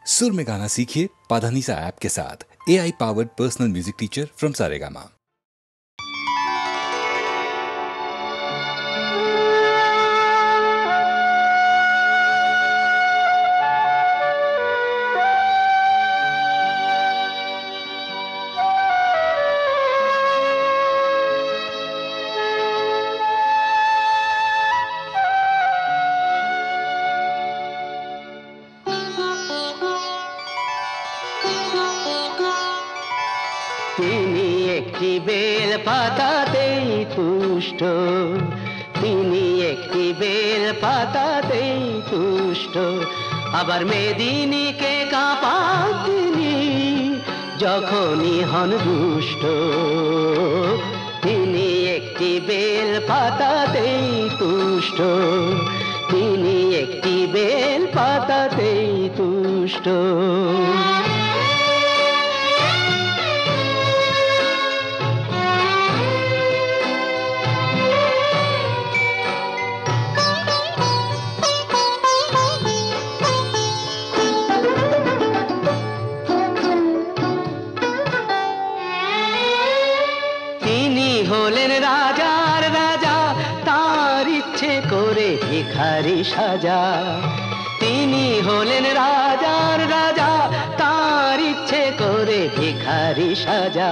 सुर में गाना सीखिए पाधानीसा ऐप के साथ। AI powered personal music teacher from Saregama. তিনি একটি বেল পাতাতেই তুষ্ট, তিনি একটি বেল পাতাতেই তুষ্ট, আবার মেদিনীকে কাঁপান তিনি যখনই হন দুষ্ট। তিনি একটি বেল পাতাতেই তুষ্ট, তিনি একটি বেল পাতাতেই তুষ্ট। হলেন রাজার রাজা, তার ইচ্ছে করে ভিখারি সাজা। তিনি হলেন রাজার রাজা, তার ইচ্ছে করে ভিখারি সাজা।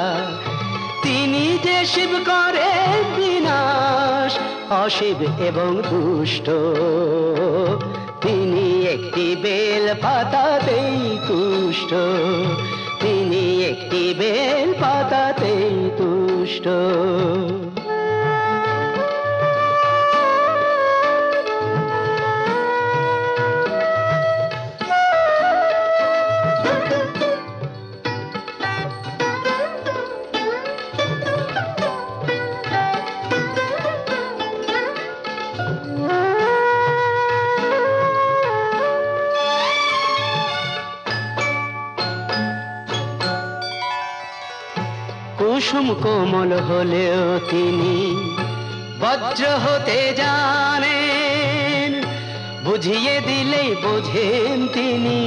তিনি যে শিব করে বিনাশ, অশিব এবং দুষ্ট। তিনি একটি বেল পাতাতেই তুষ্ট, তিনি একটি বেল পাতাতেই তুষ্ট। কুসুম কোমল হলেও তিনি বজ্র হতে জানেন, বুঝিয়ে দিলেই বোঝেন তিনি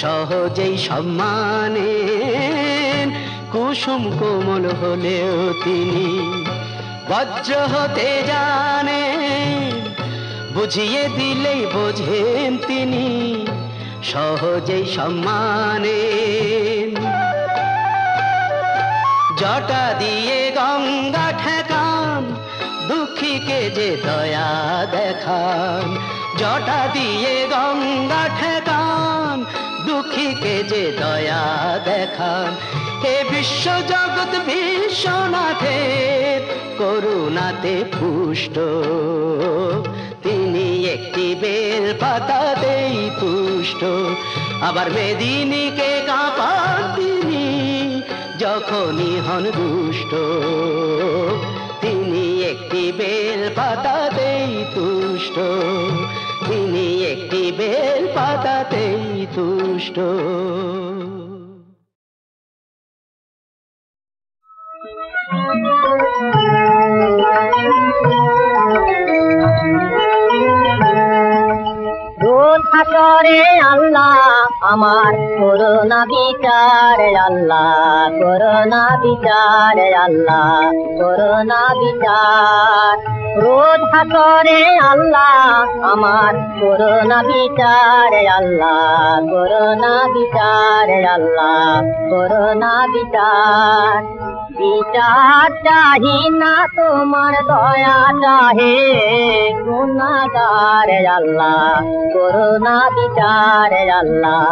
সহজেই সম্মানেন। কুসুম কোমল হলেও তিনি বজ্র হতে জানেন, বুঝিয়ে দিলেই বোঝেন তিনি সহজেই সম্মানেন। জটা দিয়ে গঙ্গা ঠেকান, দুঃখীকে যে দয়া দেখান। জটা দিয়ে গঙ্গা ঠেকান, দুঃখীকে যে দয়া দেখান। হে বিশ্ব জগৎ বিশ্বনাথের করুণাতে পুষ্ট, তিনি একটি বেল পাতাতেই তুষ্ট, আবার মেদিনীকে কাঁপান তিনি যখনই হন দুষ্ট। তিনি একটি বেল পাতাতেই তুষ্ট, তিনি একটি বেল পাতাতেই তুষ্ট। হাসরে আল্লাহ আমার করোনা বিচার, আল্লাহ করোনা বিচার, আল্লাহ করোনা বিচার। রোজ হাসরে আল্লাহ আমার করোনা বিচার, আল্লাহ করোনা বিচার, আল্লাহ করোনা বিচার। বিচার চাহি না তোমার দয়া চাহে গুনাহগার, আল্লাহ করোনা বিচার, আল্লাহ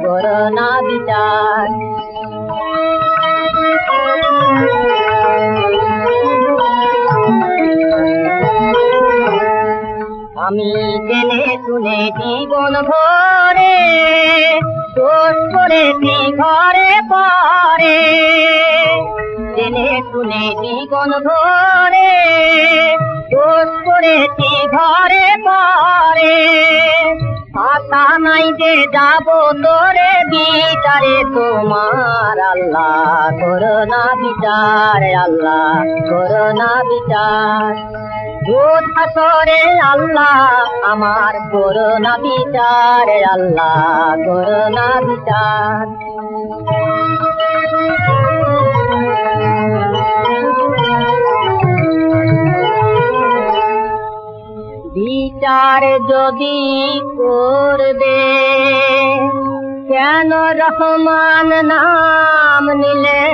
করোনা বিচার। আমি জেনে শুনে জীবন ভরে দোষ করেছি ঘরে পরে, জেনে শুনে জীবন ভরে দোষ করেছি ঘরে পরে। আশা নাই যে যাব তোরে বিচারে তোমার আল্লাহ করো না বিচার আল্লাহ করো না বিচার রোজ হাসরে আল্লাহ আমার করো না বিচার আল্লাহ করো না বিচার বিচার যদি করবে কেন রহমান নাম নিলে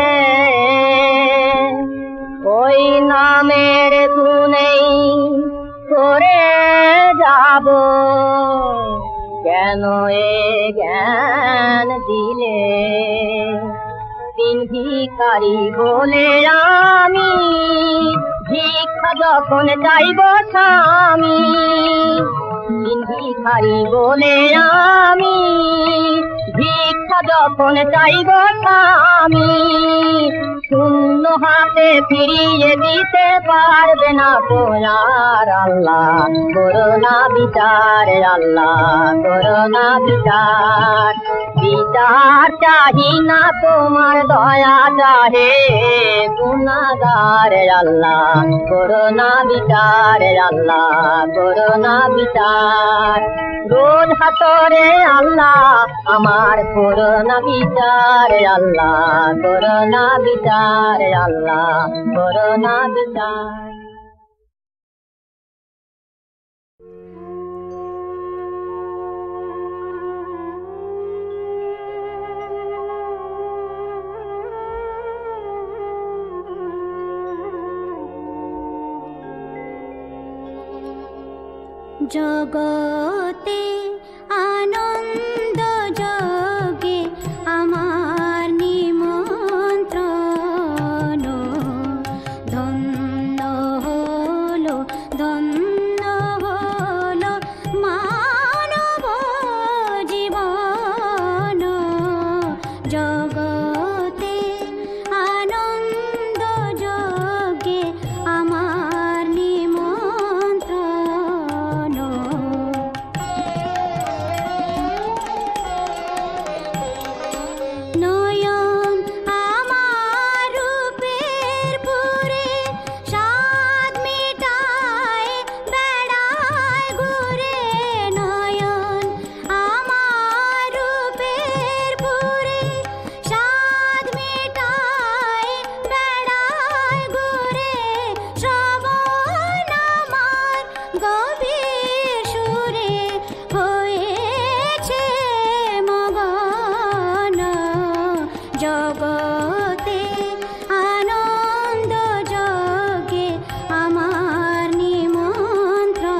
ওই নামের গুণেই করে যাব কেন এ জ্ঞান দিলে দিন ভিখারি বলে আমি ভিক্ষা যখন চাইব স্বামী দিন ভিখারি বলে আমি ভিক্ষা যখন চাইব স্বামী শূন্য হাতে ফিরিয়ে দিতে পারবে না তোমার আল্লাহ করো না বিচার আল্লাহ করো না বিচার বিচার চাহি না তোমার দয়া চাহে গুনাহগার আল্লাহ করো না বিচার আল্লাহ করো না বিচার রোজ হাসরে আল্লাহ আমার করো না বিচার আল্লাহ করো না বিচার আল্লাহ করো না বিচার জগতে আনন্দ যোগে আমার নিমন্ত্রণ ধন্য হলো মানব জীবন জগতে আনন্দ যোগে আমার নিমন্ত্রণ নয়ন আমার রূপের পুরে স্বাদ মিটায় বেড়ায় ঘুরে নয়ন আমার রূপের পুরে স্বাদ মিটায় বেড়ায় ঘুরে শ্রবণ আমার গভীর সুরে হয়েছে মগন জগতে আনন্দ যোগে আমার নিমন্ত্রণ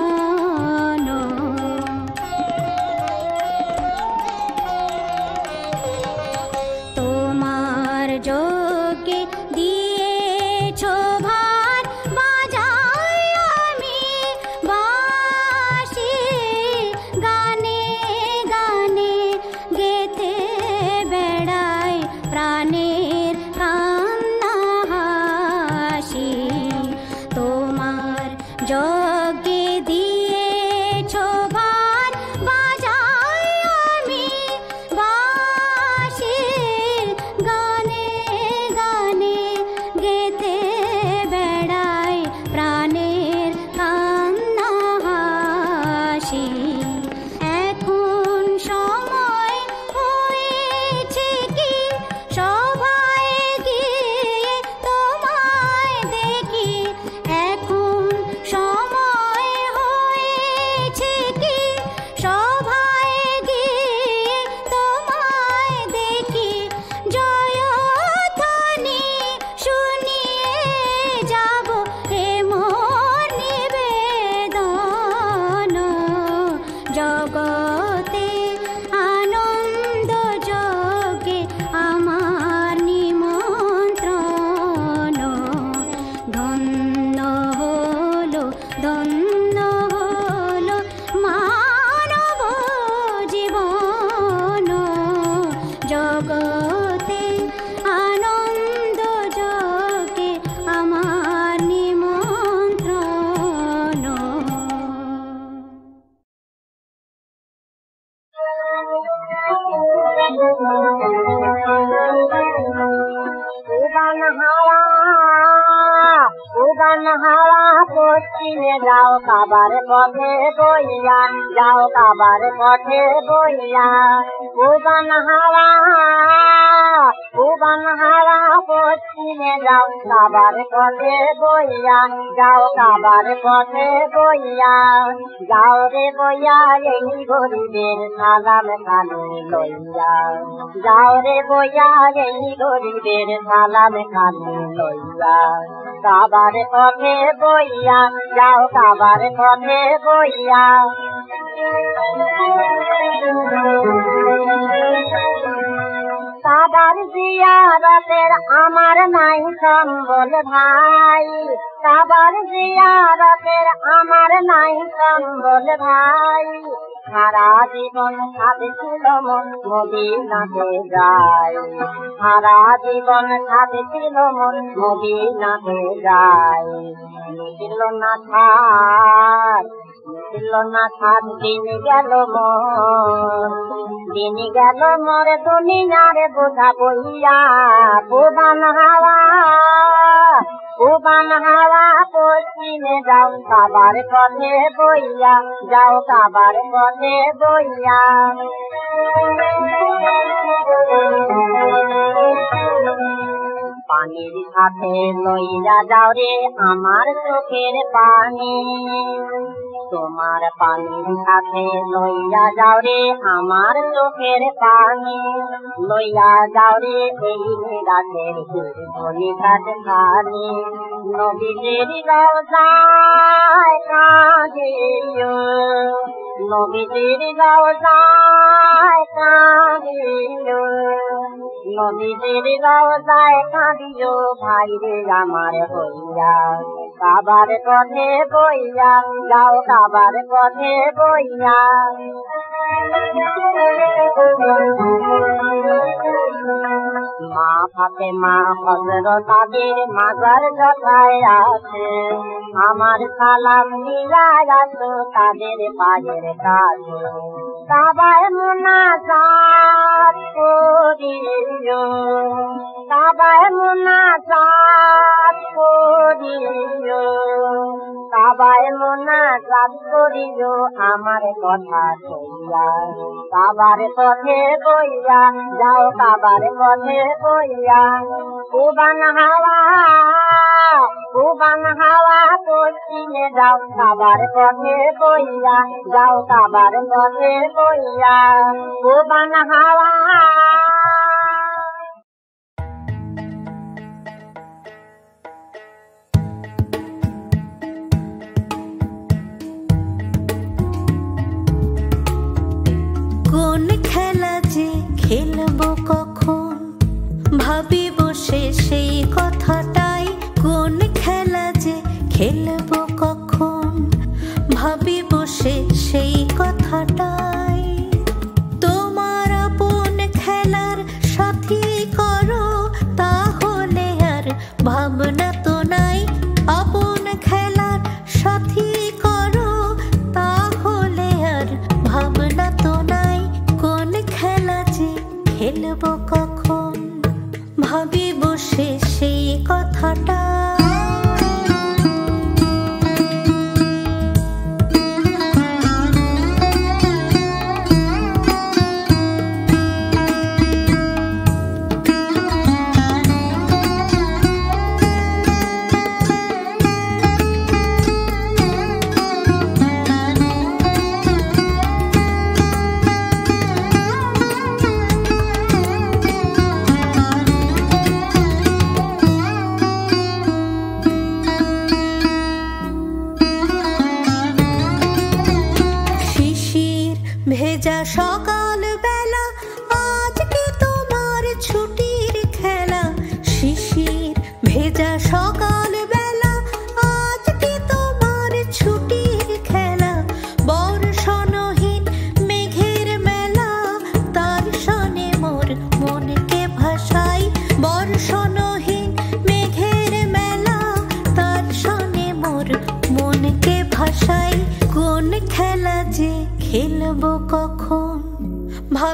তোমার যোগে দিয়েছ ভার বাজাই আমি বাঁশি গানে গানে গেতে বেড়াই প্রাণের কান্না হাসি তোমার যোগে দিয়েছ ভার বাজাই আমি বাঁশি গানে গানে গেতে বেড়াই প্রাণের কান্না হাসি এখন সময় হয়েছে কি সবাই গিয়ে তোমায় দেখি এখন সময় হয়েছে কি সবাই গিয়ে তোমায় দেখি জয়ধ্বনি শুনিয়ে যাব এ মোর নিবেদন জগতে আনন্দ যোগে আমার নিমন্ত্রণ ধন্য হলো মানব জীবন জগতে আনন্দ যোগে আমার নিমন্ত্রণ উদান হাওয়া পশ্চিমে যাও কাবার পথে বইয়া, যাও কাবার পথে বইয়া। উদান হাওয়া পশ্চিমে যাও কাবার পথে বইয়া, যাও কাবার পথে বইয়া। যাও রে বইয়া এই গরিবের সালাম কানে লইয়া, যাও রে বইয়া এই গরিবের সালাম কানে লইয়া। কাবার পথে বইয়া, যাও কাবার পথে বইয়া। কাবার জিয়ারতের আমার নাই সম্বল ভাই, কাবার জিয়ারতের আমার নাই সম্বল ভাই। সারা জীবন সাথে ছিল মন মদিনাতে যাই, সারা জীবন সাথে ছিল মন মদিনাতে যাই। ছিল না থাক, ছিল না থাক, দিন গেল মোর, দিন গেল মোর দুনিয়ার বোঝা বইয়া। উদান হাওয়া পশ্চিমে যাও কাবার পথে বইয়া, যাও কাবার পথে বইয়া। পানির সাথে লইয়া যাও রে আমার চোখের পানি, তোমার পানির সাথে লইয়া যাও রে আমার চোখের পানি। লইয়া যাও রে এই গাছের গাছ খানি, নবীজির রওজায় কাঁদিও, নবীজির রওজায় কাঁদিও, নবীজির রওজায় কাঁদিও ভাই রে আমার হইয়া। কাবার পথে বইয়া, যাও কাবার পথে বইয়া। মা ফাতেমা হযরত আলীর মাজার কথায় আছে, আমার সালাম দিয়া আসো তাদের পায়ের কাছে। কাবায় মুনাজাত করিও, কাবায় মুনাজাত করিও, কাবায় মুনাজাত করিও আমার কথা কইয়া। কাবার পথে বইয়া, যাও কাবার পথে বইয়া। উদান হাওয়া পশ্চিমে যাও কাবার পথে বইয়া, যাও কাবার পথে বইয়া। উদান হাওয়া কোন খেলা যে খেলবো কখন, ভাবি বসে সেই কথাটাই। কোন খেলা যে খেলবো কখন, ভাবি বসে সেই কথাটাই। তোমার আপন খেলার সাথী করো, তাহলে আর ভাবনা তো নাই। আপন খেলার সাথী করো, তাহলে আর ভাবনা তো নাই। কোন খেলা যে খেলবো কখন, ভাবি বসে সেই কথাটা।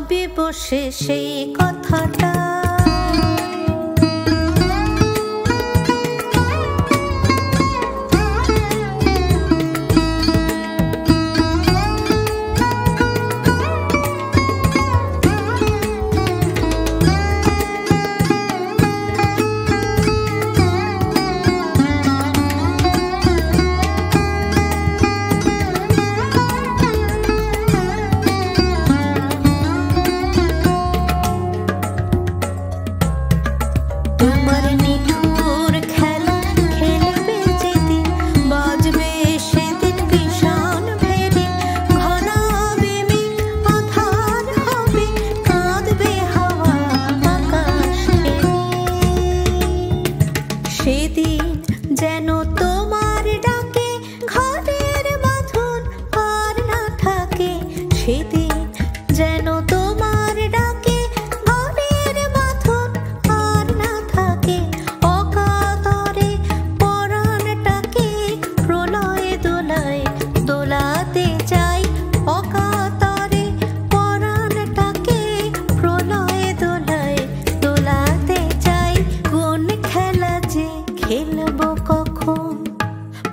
ভাবি বসে সেই কথাটা।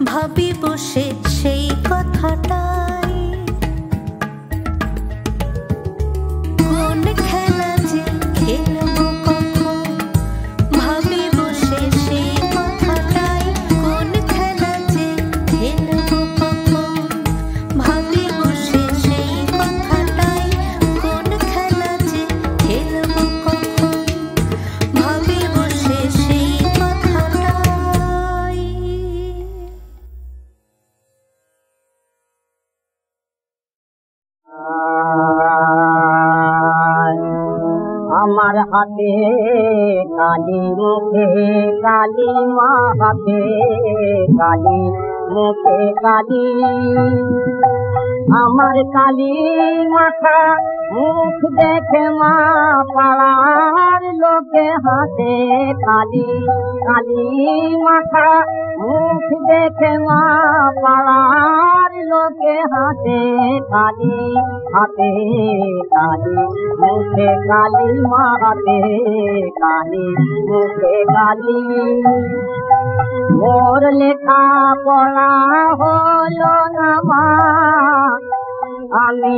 ভাবি বসে সেই কথাটাই, কোন খেলা যে খেলবো কখন। ভাবি বসে সেই কথাটাই, কোন খেলা যে খেলবো কখন। ভাবি বসে সেই কথাটাই, কোন খেলা যে খেলবো কখন। ভাবি বসে সেই কথাটাই। আমার হাতে কালি মুখে কালি, মা হাতে কালি মুখে কালি। আমার কালি মাথা মুখ দেখে মা পাড়ার লোকে হাতে কালি। কালি মাথা মুখ দেখে মা পাড়ার লোকে হাতে কালি। হাতে কালি মুখে কালি, মা হাতে কালি মুখে কালি। মোর লেখা পড়া হলো না মা, আমি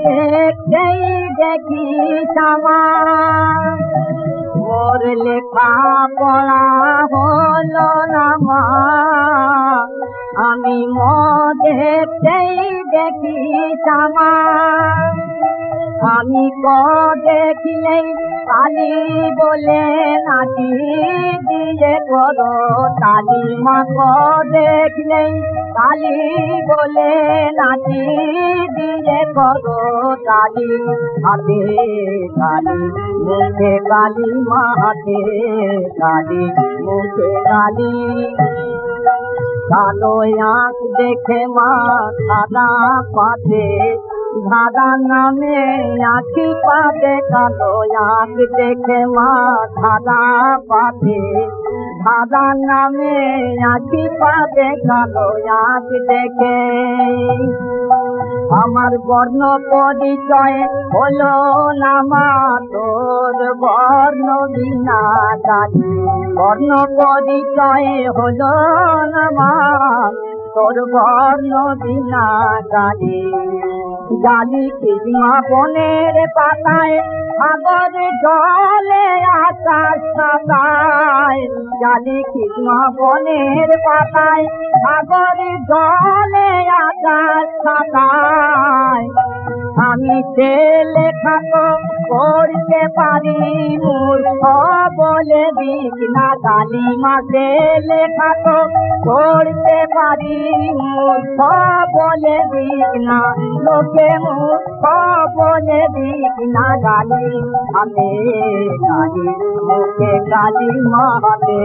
দেখতেই দেখি সামা। মোর লেখা পড়া হলো না মা, আমি দেখতেই দেখি সামা। আমি দেখলেই কালি বলে নাচি দিয়ে করো তালি। মা দেখলেই কালি বলে নাচি দিয়ে করো তালি। হাতে কালি মুখে কালি, মা হাতে কালি মুখে কালি। কালো আঁখ দেখে মা সাদা পাতে, ধাঁধা নামে আঁখি পাতে। কালো আঁখ দেখে মা ধাঁধা পাতে, ধাঁধা নামে আঁখি পাতে। কালো আঁখ দেখে আমার বর্ণ পরিচয় হলো না মা, তোর বর্ণ বিনা জানি। বর্ণ পরিচয় হলো না মা, তোর বর্ণ বিনা জানি। জালি কিসমা বনের পাতায়, সাগর জলে আকাশ পাতায়। জালি কিসমা বনের পাতায়, সাগর জলে আকাশ পাতায়। আমি লেখা তো করতে পারি, মূর্খ বলে দিক না গালি। মাসে লেখা তো করতে পারি, মূর্খ বলে দিক না লোকে। মূর্খ বলে দিক না গালি। হাতে কালি মুখে কালি, মা হাতে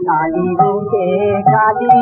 কালি মুখে কালি।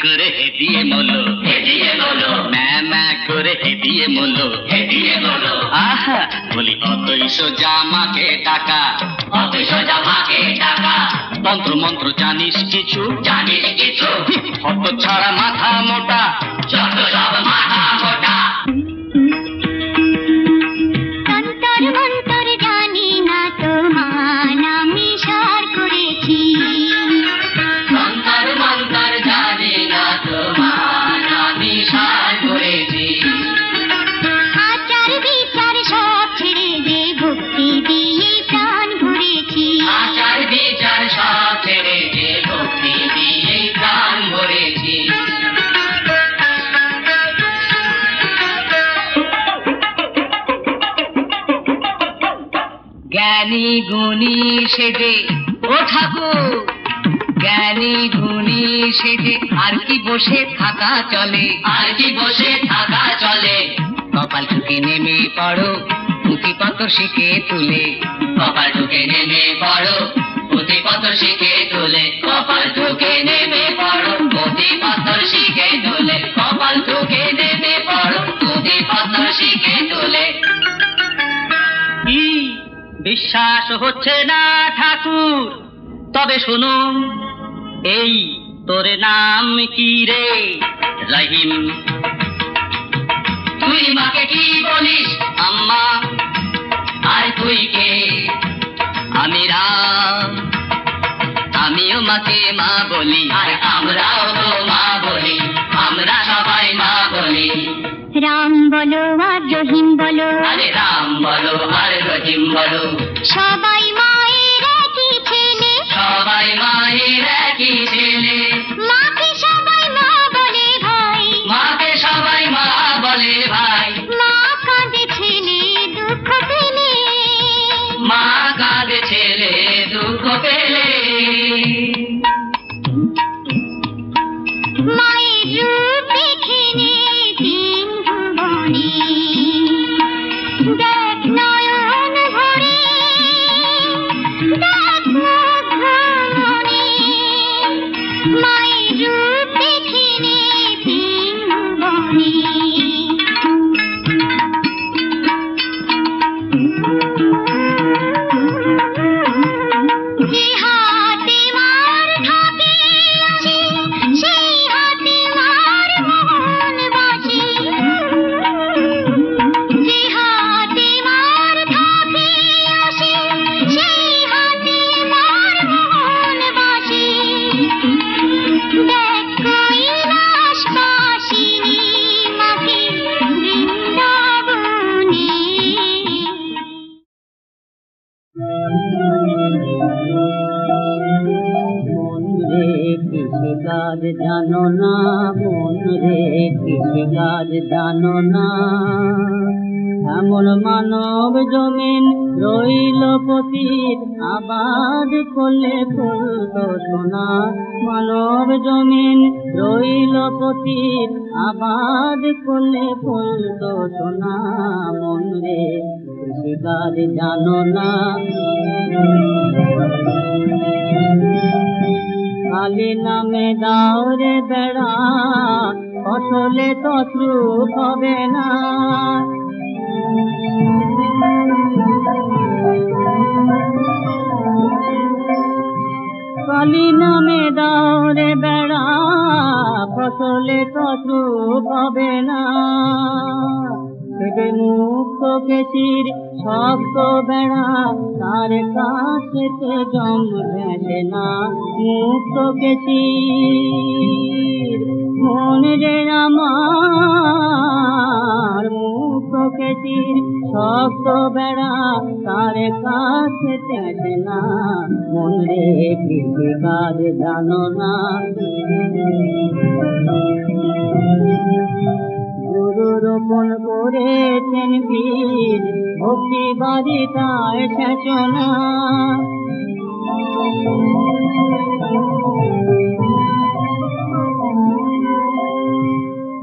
করে হেদিয়ে মোলো, হেদিয়ে মোলো, ম্যা করে হেদিয়ে মোলো, হেদিয়ে মোলো। আহা বলি অতই সোজা মাকে টাকা, অতই সোজা মাকে টাকা। তন্ত্র মন্ত্র জানিস কিছু, জানিস কিছু? হত ছাড়া মাথা মোটা, যত সব মাথা মোটা। তন্তর মন্তর জানি না তোমার আমি সার করেছি, তন্তর মন্তর জানি না তোমার আমি সার করেছি। আচার বিচার সব ছেড়ে দে ভক্তি দিয়ে প্রাণ ভরেছি, আচার বিচার সব ছেড়ে যে ভক্তি দিয়ে প্রাণ ভরেছি। জ্ঞানী গুণী সেজে ও ঠাকুর, জ্ঞানী গুণী সেজে আর কি বসে থাকা চলে, আর কি বসে থাকা চলে। কপাল ঠুকে নেমে পড়ো পুঁথিপত্র শিখে তুলে, কপাল ঠুকে নেমে পড়ো পুঁথিপত্র শিখে তুলে, কপাল ঠুকে নেমে পড়ো পুঁথিপত্র শিখে তুলে, কপাল ঠুকে নেমে পড়ো পুঁথিপত্র শিখে তুলে। বিশ্বাস হচ্ছে না ঠাকুর, তবে শোনো এই তোর নাম কি রে? রহিম। তুই মাকে কি বলিস? আম্মা। আর তুই কে? আমি রাম। আমিও মাকে মা বলি, আর আমরাও তো মা বলি, আমরা সবাই মা বলি। রাম বলো আর রহিম বলো, আরে রাম বলো আর রহিম বলো, সবাই মায়ের একই ছেলে, সবাই মায়ের একই ছেলে। মাকে সবাই মা বলে ভাই, মাকে সবাই মা বলে ভাই। মা কাঁদে ছেলে দুঃখ পেলে, মা কাঁদে ছেলে দুঃখ পেলে। মায়ের রূপ দেখে নে তিন ভুবনে, দেখ নয়ন ভরে, দেখ মুগ্ধ মনে। মায়ের রূপ দেখে নে তিন ভুবনে। যে হাতে মার থাকে আসে, সেই হাতে মার মন বাসে। যে হাতে মার থাকে আসে, সেই হাতে মার মন বাসে। দেখ কৈলাস বাসিনী মাকে বৃন্দাবনে। মন রে কৃষি কাজ জানো না, মন রে কৃষি কাজ জানো না। এমন মানব জমিন রইল পতিত, আবাদ করলে ফুলতো সোনা। মানব জমিন রইল পতিত, আবাদ করলে ফুলতো সোনা। মন রে কৃষি কাজ জানো না। কালী নামে দাও রে বেড়া, ফসলে তদ্রূপ হবে না। কালী নামে দাও রে বেড়া, ফসলে তদ্রূপ হবে না। থেকে মুক্ত কেচির শক্ত বেড়া, তার কাছেতে জম ভেসে না। মুক্ত কেচির মন রে আমার, মুক্ত কেচির শক্ত বেড়া, তার কাছেতে আসে না। মন রে কৃষি কাজ জানো না। গুরু রোপণ করেছেন বীজ, ভক্তি বারিতায় সেচনা।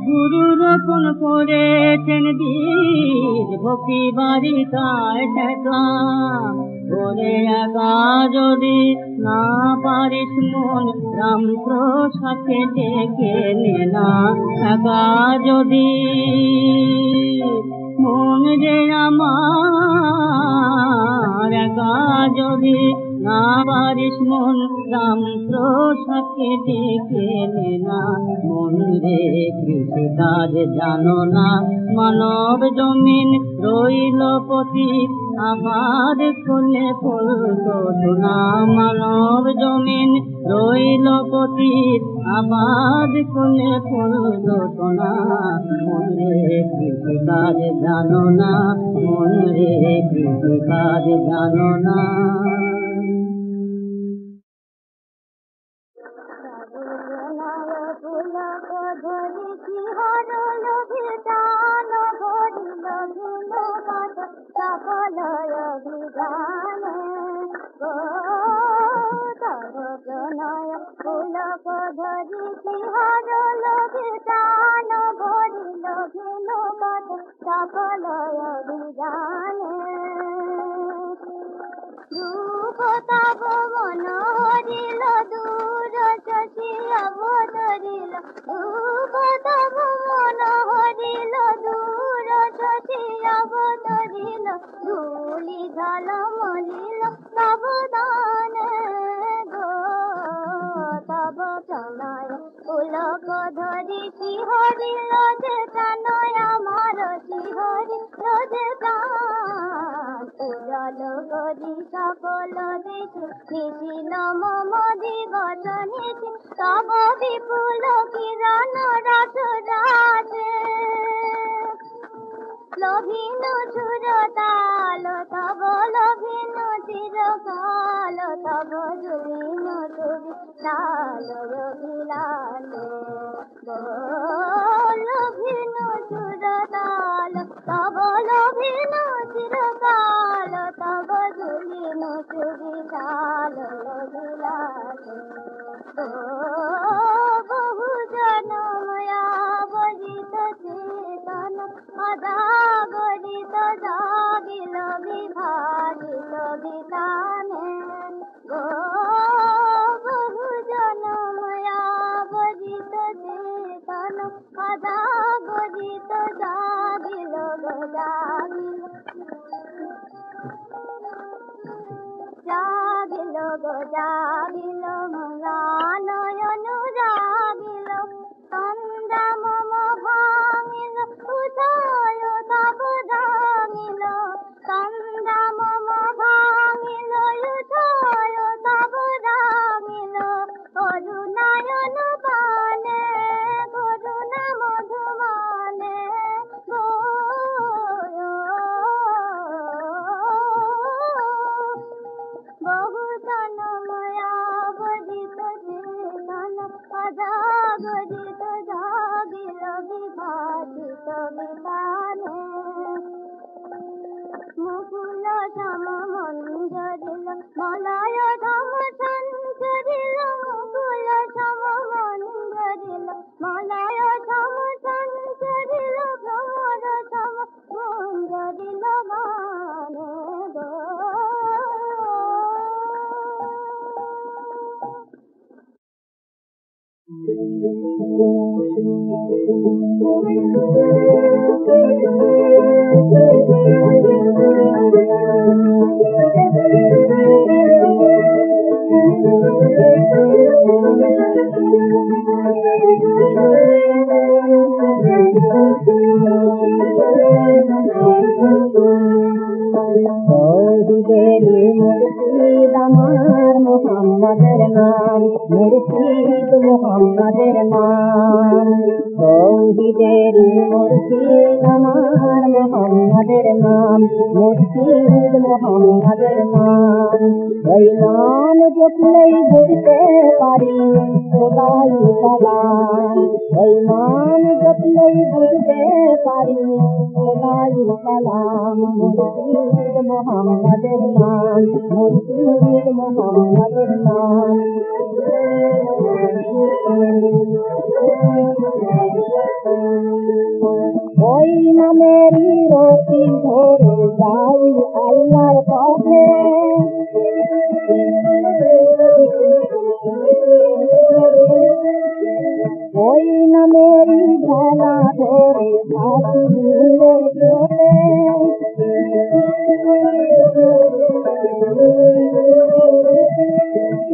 গুরু রোপণ করেছেন বীজ, ভক্তি বারিতায় সেচনা। করে একা যদি না পারিস মন রাম প্রসাদকে ডেকে নে না একা যদি মন রে আমার একা যদি না পারিস মন রাম প্রসাদকে ডেকে নে না মন রে কৃষি কাজ জানো না মানব জমিন রইল পথিক আবাদ করলে ফলতো না মানব জমিন রইল পথিক আবাদ করলে ফলতো না মন রে কৃষি কাজ জানো না মন রে কৃষি কাজ জানো না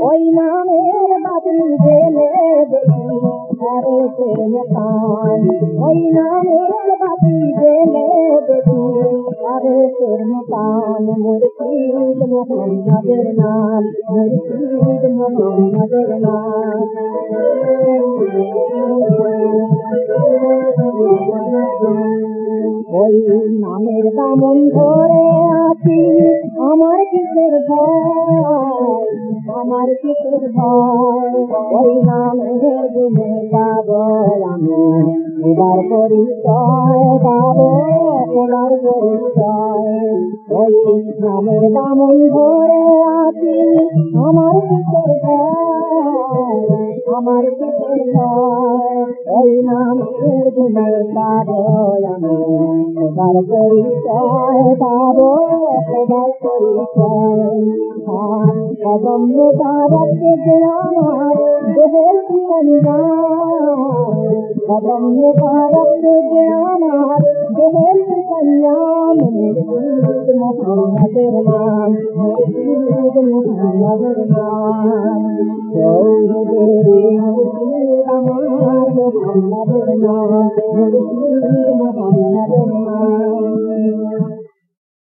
ওই নামের বাতি জেলে দেখি আরে প্রেম পান ওই নামের বাতি জেলে দেখি আরে প্রেম পান মুর্শিদ মোহাম্মদের নাম মুর্শিদ মোহাম্মদের নাম ওই নামের দামন ধরে আছি আমার কিসের ভয় আমার কিসের ভয় ওই নামের দিনে পাবো আমি এবার পরিচয় পাবো এবার পরিচয় ওই নামের দামন ধরে আছি আমার কিসের ভয় আমার কিসের ভয় ওই নামের দিনে পাবো আমি এবার পরিচয় পাবো এবার পরিচয় কদম মুবারক যে আমার দেহের কন্যা কদম মুবারক যে আমার দেহের কন্যা মুর্শিদ মোহাম্মদের নাম মুর্শিদ মোহাম্মদের নাম চৌধুরী মুর্শিদ আমার মোহাম্মদের নাম মুর্শিদ